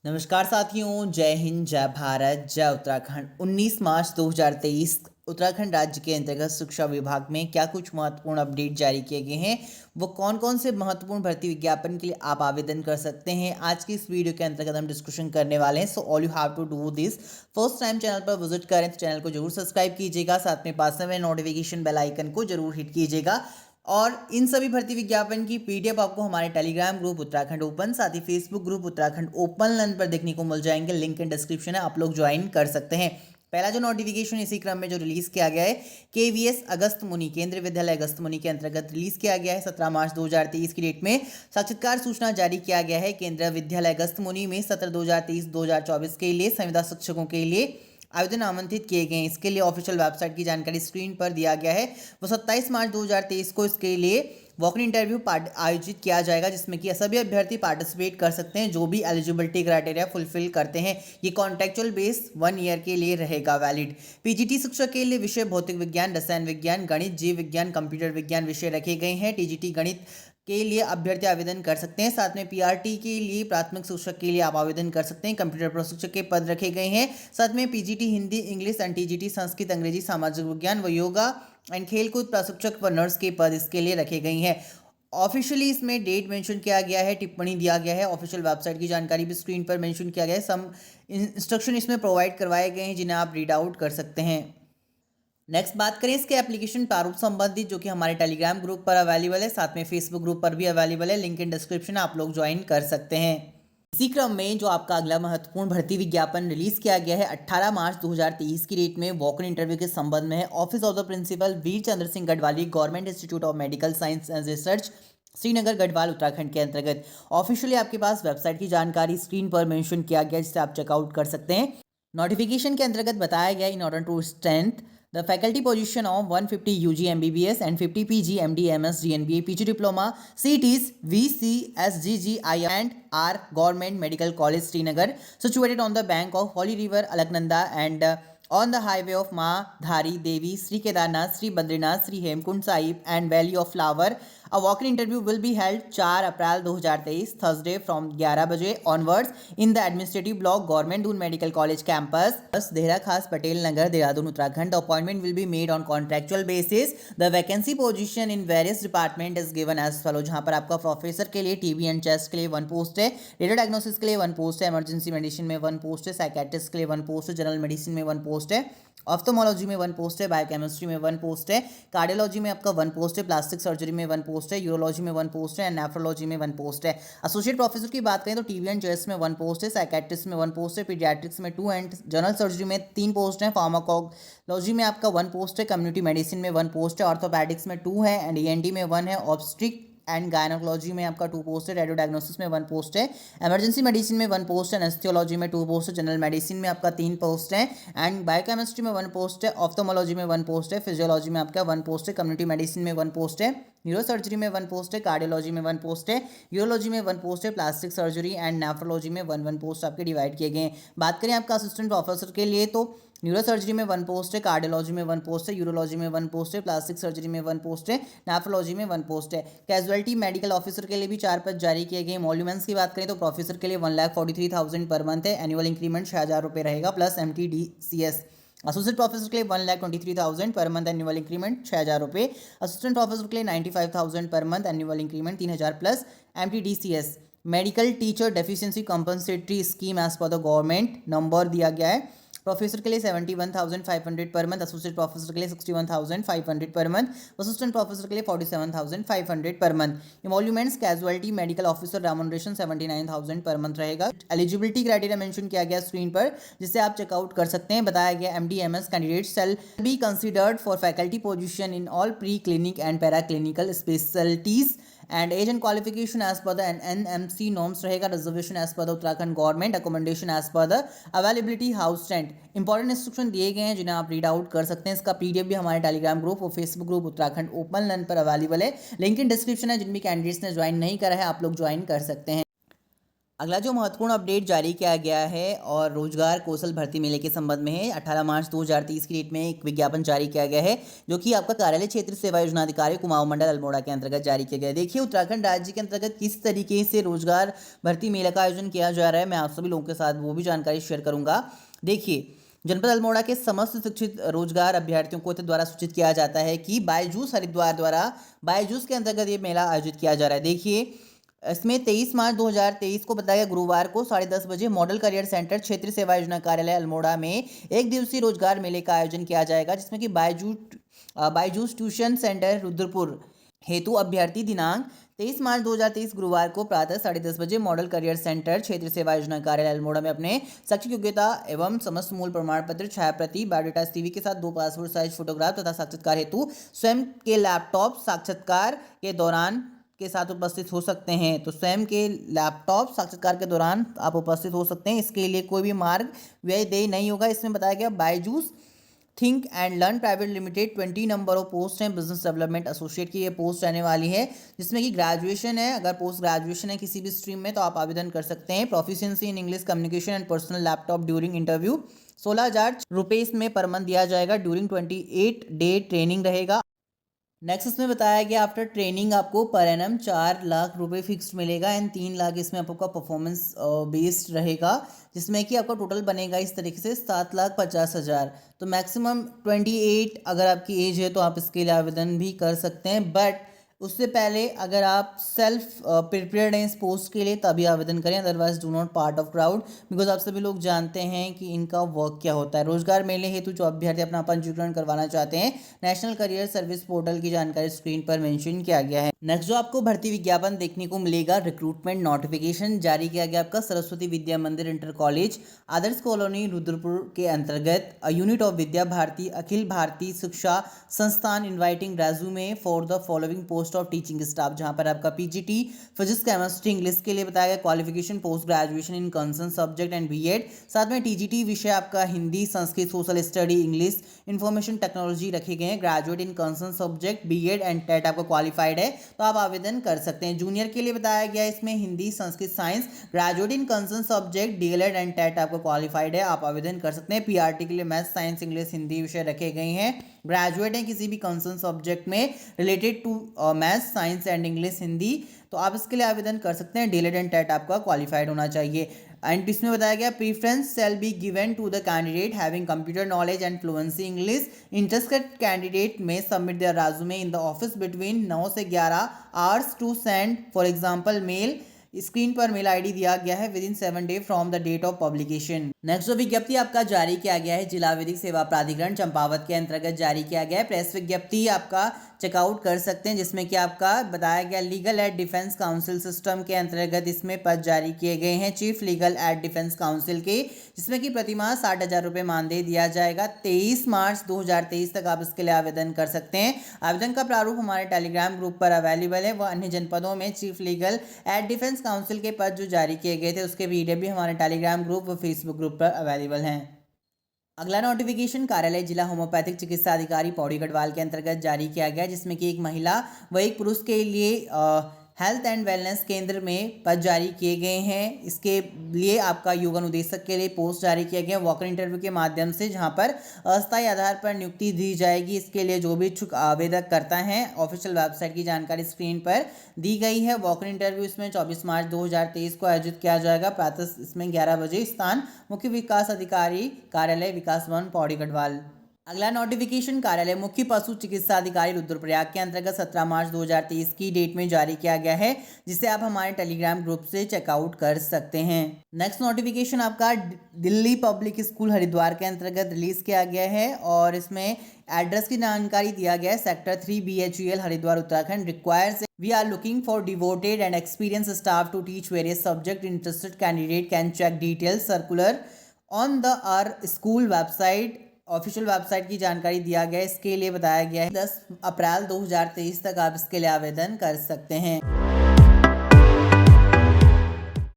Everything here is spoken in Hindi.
नमस्कार साथियों, जय हिंद, जय भारत, जय उत्तराखंड। 19 मार्च 2023 उत्तराखंड राज्य के अंतर्गत शिक्षा विभाग में क्या कुछ महत्वपूर्ण अपडेट जारी किए गए हैं, वो कौन कौन से महत्वपूर्ण भर्ती विज्ञापन के लिए आप आवेदन कर सकते हैं, आज की इस वीडियो के अंतर्गत हम डिस्कशन करने वाले हैं। So all you have to do this, first time channel पर विजिट करें तो चैनल को जरूर सब्सक्राइब कीजिएगा, साथ में पास में नोटिफिकेशन बेल आइकन को जरूर हिट कीजिएगा। और इन सभी भर्ती विज्ञापन की पीडीएफ आपको हमारे टेलीग्राम ग्रुप उत्तराखंड ओपन, साथ ही Facebook group Uttarakhand open learn पर देखने को मिल जाएंगे। लिंक इन डिस्क्रिप्शन है, आप लोग ज्वाइन कर सकते हैं। पहला जो नोटिफिकेशन इसी क्रम में जो रिलीज किया गया है, केवीएस अगस्त मुनि केंद्रीय विद्यालय अगस्त मुनि के अंतर्गत रिलीज किया गया है। 17 मार्च 2023 की डेट में साक्षात्कार सूचना जारी किया गया है। केंद्रीय विद्यालय अगस्त मुनि में सत्र 2023-2024 के लिए संविदा शिक्षकों के लिए आवेदन आमंत्रित किए गए हैं। इसके लिए ऑफिशियल वेबसाइट की जानकारी स्क्रीन पर दिया गया है। वो 27 मार्च 2023 को इसके लिए वॉक इन इंटरव्यू आयोजित किया जाएगा, जिसमें कि सभी अभ्यर्थी पार्टिसिपेट कर सकते हैं जो भी एलिजिबिलिटी क्राइटेरिया फुलफिल करते हैं। ये कॉन्ट्रेक्चुअल बेस 1 ईयर के लिए रहेगा वैलिड। पीजीटी शिक्षक के लिए विषय भौतिक विज्ञान, रसायन विज्ञान, गणित, जीव विज्ञान, कंप्यूटर विज्ञान विषय रखे गए हैं। टीजीटी गणित के लिए अभ्यर्थी आवेदन कर सकते हैं। साथ में पीआरटी के लिए प्राथमिक शिक्षक के लिए आप आवेदन कर सकते हैं। कंप्यूटर प्रशिक्षक के पद रखे गए हैं। साथ में PGT Hindi, English and TGT Sanskrit, अंग्रेजी, सामाजिक विज्ञान व योगा एंड खेलकूद प्रशिक्षक व नर्स के पद इसके लिए रखे गए हैं। ऑफिशियली इसमें डेट मेंशन किया गया है, टिप्पणी दिया गया है, ऑफिशियल वेबसाइट की जानकारी भी स्क्रीन पर मेंशन किया गया है। सम इंस्ट्रक्शन इसमें प्रोवाइड करवाए गए हैं जिन्हें आप रीड आउट कर सकते हैं। नेक्स्ट बात करें इसके एप्लीकेशन प्रारूप संबंधित, जो कि हमारे टेलीग्राम ग्रुप पर अवेलेबल है, साथ में फेसबुक ग्रुप पर भी अवेलेबल है। लिंक इन डिस्क्रिप्शन, आप लोग ज्वाइन कर सकते हैं। इसी क्रम में जो आपका अगला महत्वपूर्ण भर्ती विज्ञापन रिलीज किया गया है 18 मार्च 2023 की डेट में वॉक इन इंटरव्यू के संबंध में है। Office of the principal Veer Chandra Singh Garhwali, government institute of medical science and research, Srinagar Garhwal Uttarakhand के अंतर्गत। ऑफिशियली आपके पास वेबसाइट की जानकारी स्क्रीन पर मेंशन किया गया, जिसे आप चेकआउट कर सकते हैं। नोटिफिकेशन के अंतर्गत बताया गया, in order to strength the faculty position of 150 UG MBBS and 50 PG MD MS GNBA PG diploma CTs VCSGGI and R Government Medical College Srinagar, situated on the bank of Holy River Alaknanda and on the highway of Ma Dhari Devi, Sri Kedarnath, Sri Badrinath, Sri Hemkund Sahib and Valley of Flower. A walk-in interview will be held 4 April 2023 Thursday from 11 बजे onwards in the administrative block Government Doon Medical College campus, Dehra खास Patel Nagar, Dehradun Uttarakhand. The appointment will be made on contractual basis. The vacancy position in various department is given as follow, जहाँ पर आपका प्रोफेसर के लिए, टीबी एंड चेस्ट के लिए 1 पोस्ट है, रेडियो डायग्नोसिस के लिए 1 पोस्ट है, इमरजेंसी मेडिसिन में 1 पोस्ट है, साइकेट्रिस्ट के लिए 1 पोस्ट है, जनरल मेडिसिन में 1 पोस्ट है, ऑफ्थोमोलॉजी में 1 पोस्ट है, बायोकेमिस्ट्री में 1 पोस्ट है, कार्डियोलॉजी में आपका 1 पोस्ट है, प्लास्टिक सर्जरी में 1 पोस्ट है, यूरोलॉजी में 1 पोस्ट है एंड नेफ्रोलॉजी में 1 पोस्ट है। एसोसिएट प्रोफेसर की बात करें तो टीबी एंड चेस्ट में 1 पोस्ट है, साइकेट्रिस्ट में 1 पोस्ट है, पीडियाट्रिक्स में 2 एंड जनरल सर्जरी में 3 पोस्ट है, फार्माकोलॉजी में आपका 1 पोस्ट है, कम्युनिटी मेडिसिन में 1 पोस्ट है, ऑर्थोपेडिक्स में 2 है एंड ईएनटी में 1 है, ऑब्स्ट्रिक एंड गायनोकोलॉजी में आपका 2 पोस्ट है, रेडियो डायग्नोसिस में 1 पोस्ट है, इमरजेंसी मेडिसिन में 1 पोस्ट है, एनेस्थेसियोलॉजी में 2 पोस्ट है, जनरल मेडिसिन में आपका 3 पोस्ट है एंड बायोकेमिस्ट्री में 1 पोस्ट है, ऑफ्थोमोलॉजी में 1 पोस्ट है, फिजियोलॉजी में आपका 1 पोस्ट है, कम्युनिटी मेडिसिन में 1 पोस्ट है, न्यूरोसर्जरी में 1 पोस्ट है, कार्डियोलॉजी में 1 पोस्ट है, यूरोलॉजी में 1 पोस्ट है, प्लास्टिक सर्जरी एंड नेफ्रोलॉजी में 1 पोस्ट आपके डिवाइड किए गए हैं। बात करें आपका असिस्टेंट प्रोफेसर के लिए तो न्यूरोसर्जरी में 1 पोस्ट है, कार्डियोलॉजी में 1 पोस्ट है, यूरोलॉजी में 1 पोस्ट है, प्लास्टिक सर्जरी में 1 पोस्ट है, नेफ्रोलॉजी में 1 पोस्ट है। कैजुअलिटी मेडिकल ऑफिसर के लिए भी 4 पद जारी किए गए। मॉल्यूमेंट्स की बात करें तो प्रोफेसर के लिए 1,43,000 पर मंथ है, एनुअल इंक्रीमेंट 6,000 रुपये रहेगा प्लस MTDCS। एसोसिएट प्रोफेसर के लिए 1,23,000 पर मंथ, एनुअल इंक्रीमेंट 6,000 रुपये। असिस्टेंट प्रोफेसर के लिए 95,000 per month, annual increment 3,000 plus MTDCS। Medical teacher deficiency compensatory scheme as per the government number दिया गया है। प्रोफेसर के लिए 71,500 पर मंथ, एसोसिएट प्रोफेसर के लिए 61,500 पर मंथ, असिस्टेंट प्रोफेसर के लिए 47,500 per month. Emoluments casualty medical officer remuneration 79,000 per month रहेगा। एलिजिबिलिटी क्राइटेरिया मेंशन किया गया स्क्रीन पर, जिसे आप चेकआउट कर सकते हैं। बताया गया MD/MS candidate shall be considered for faculty position in all pre clinic and para clinical specialities and age and qualification as per the NMC norms रहेगा। Reservation as per the Uttarakhand government, accommodation as per the availability house rent. Important instruction दिए गए हैं जिन्हें आप रीड आउट कर सकते हैं। इसका PDF भी हमारे टेलीग्राम ग्रुप और Facebook group Uttarakhand open learn पर अवेलेबल है। लिंक इन डिस्क्रिप्शन है। जिन भी कैंडिडेट्स ने ज्वाइन नहीं करा है आप लोग ज्वाइन कर सकते हैं। अगला जो महत्वपूर्ण अपडेट जारी किया गया है और रोजगार कौशल भर्ती मेले के संबंध में है। 18 मार्च 2023 की डेट में एक विज्ञापन जारी किया गया है, जो कि आपका कार्यालय क्षेत्र सेवा योजना अधिकारी कुमाऊं मंडल अल्मोड़ा के अंतर्गत जारी किया गया है। देखिए, उत्तराखंड राज्य के अंतर्गत किस तरीके से रोजगार भर्ती मेला का आयोजन किया जा रहा है, मैं आप सभी लोगों के साथ वो भी जानकारी शेयर करूंगा। देखिए, जनपद अल्मोड़ा के समस्त शिक्षित रोजगार अभ्यर्थियों को द्वारा सूचित किया जाता है कि बायजूस हरिद्वार द्वारा बायजूस के अंतर्गत ये मेला आयोजित किया जा रहा है। देखिए, इसमें 23 मार्च 2023 को बताया गया गुरुवार को 10:30 बजे मॉडल करियर सेंटर क्षेत्रीय सेवा योजना कार्यालय अल्मोड़ा में एक दिवसीय रोजगार मेले का आयोजन किया जाएगा, जिसमें कि बायजूस ट्यूशन सेंटर रुद्रपुर हेतु अभ्यर्थी दिनांक 23 मार्च 2023 गुरुवार को प्रातः 10:30 बजे मॉडल करियर सेंटर क्षेत्रीय सेवा योजना कार्यालय अल्मोड़ा में अपने शैक्षिक योग्यता एवं समस्त मूल प्रमाण पत्र, छाया प्रति, बायोडाटा सीवी के साथ 2 पासपोर्ट साइज फोटोग्राफ तथा साक्षात्कार हेतु स्वयं के लैपटॉप साक्षात्कार के दौरान के साथ उपस्थित हो सकते हैं। तो स्वयं के लैपटॉप साक्षात्कार के दौरान आप उपस्थित हो सकते हैं। इसके लिए कोई भी मार्ग व्यय देय नहीं होगा। इसमें बताया गया Byju's think and learn private limited 20 number of post हैं बिजनेस डेवलपमेंट एसोसिएट की ये पोस्ट रहने वाली है, जिसमें कि ग्रेजुएशन है। अगर पोस्ट ग्रेजुएशन है किसी भी स्ट्रीम में तो आप आवेदन कर सकते हैं। Proficiency in English communication and personal laptop during interview 16,000 रुपये इसमें पर मंथ दिया जाएगा। ड्यूरिंग 28 डे ट्रेनिंग रहेगा। नेक्स्ट इसमें बताया गया आफ्टर ट्रेनिंग आपको पर एनम 4 लाख रुपए फिक्स्ड मिलेगा एंड 3 लाख इसमें आपका परफॉर्मेंस बेस्ड रहेगा, जिसमें कि आपका टोटल बनेगा इस तरीके से 7,50,000। तो मैक्सिमम 28 अगर आपकी एज है तो आप इसके लिए आवेदन भी कर सकते हैं, बट उससे पहले अगर आप सेल्फ प्रिपेयर्ड हैं इस पोस्ट के लिए तभी आवेदन करें, otherwise do not part of crowd, because आप सभी लोग जानते हैं कि इनका वर्क क्या होता है। रोजगार मेले हेतु जो अभ्यर्थी अपना पंजीकरण करवाना चाहते हैं, नेशनल करियर सर्विस पोर्टल की जानकारी स्क्रीन पर मेंशन किया गया है। नेक्स्ट जो आपको भर्ती विज्ञापन देखने को मिलेगा, रिक्रूटमेंट नोटिफिकेशन जारी किया गया आपका सरस्वती विद्या मंदिर इंटर कॉलेज आदर्श कॉलोनी रुद्रपुर के अंतर्गत यूनिट ऑफ विद्या भारती अखिल भारतीय शिक्षा संस्थान inviting resume for the following post of teaching staff, जहां पर आपका पीजीटी फिजिक्स केमिस्ट्री इंग्लिश के लिए बताया गया, qualification post graduation in concern subject and BEd, साथ में टीजीटी विषय आपका Hindi, Sanskrit, social study, English, information technology रखे गए हैं। Graduate in concern subject BEd and TET आपका क्वालिफाइड है तो आप आवेदन कर सकते हैं। जूनियर के लिए बताया गया इसमें Hindi, Sanskrit, science, graduate in concern subject DElEd and TET आपका क्वालिफाइड है, आप आवेदन कर सकते हैं। पीआरटी के लिए मैथ्स, साइंस, इंग्लिश, हिंदी विषय रखे गए हैं। ग्रेजुएट हैं किसी भी कंसर्न सब्जेक्ट में related to maths, science and English, Hindi, तो आप इसके लिए आवेदन कर सकते हैं। डीएलएड एंड टेट आपका क्वालिफाइड होना चाहिए। एंड इसमें बताया गया preference shall be given to the candidate having computer knowledge and fluency English. Interested candidate में submit their resume in the office between 9 से 11 hours to send for example mail. Screen पर मेल आईडी दिया गया है within 7 day from the date of publication. Next जो विज्ञप्ति आपका जारी किया गया है जिला विधिक सेवा प्राधिकरण चंपावत के अंतर्गत जारी किया गया है। प्रेस विज्ञप्ति आपका चेकआउट कर सकते हैं, जिसमें कि आपका बताया गया legal aid defence council system के अंतर्गत इसमें पद जारी किए गए हैं chief legal aid defence council के, जिसमें कि प्रतिमाह 60,000 रुपये मानदेय दिया जाएगा। 23 मार्च 2023 तक आप इसके लिए आवेदन कर सकते हैं। आवेदन का प्रारूप हमारे टेलीग्राम ग्रुप पर अवेलेबल है। वह अन्य जनपदों में chief legal aid defence council के पद जो जारी किए गए थे उसके पीडीएफ भी हमारे टेलीग्राम ग्रुप व फेसबुक ग्रुप पर अवेलेबल हैं। अगला नोटिफिकेशन कार्यालय जिला होम्योपैथिक चिकित्सा अधिकारी पौड़ी गढ़वाल के अंतर्गत जारी किया गया, जिसमें कि एक महिला व एक पुरुष के लिए हेल्थ एंड वेलनेस केंद्र में पद जारी किए गए हैं। इसके लिए आपका युवा अनुदेशक के लिए पोस्ट जारी किया गया वॉक इन इंटरव्यू के माध्यम से, जहां पर अस्थायी आधार पर नियुक्ति दी जाएगी। इसके लिए जो भी इच्छुक आवेदक करता है, ऑफिशियल वेबसाइट की जानकारी स्क्रीन पर दी गई है। वॉक इन इंटरव्यू इसमें 24 मार्च 2023 को आयोजित किया जाएगा प्रातः इसमें 11 बजे। स्थान मुख्य विकास अधिकारी कार्यालय विकास भवन पौड़ी गढ़वाल। अगला नोटिफिकेशन कार्यालय मुख्य पशु चिकित्सा अधिकारी रुद्रप्रयाग के अंतर्गत 17 मार्च 2023 की डेट में जारी किया गया है, जिसे आप हमारे टेलीग्राम ग्रुप से चेकआउट कर सकते हैं। नेक्स्ट नोटिफिकेशन आपका दिल्ली पब्लिक स्कूल हरिद्वार के अंतर्गत रिलीज किया गया है और इसमें एड्रेस की जानकारी दिया गया है। Sector 3 BHUL Haridwar Uttarakhand requires we are looking for devoted and experience staff to teach various subject. Interested candidate can check details circular on the our school website. Official website की जानकारी दिया गया है। इसके लिए बताया गया है 10 अप्रैल 2023 तक आप इसके लिए आवेदन कर सकते हैं।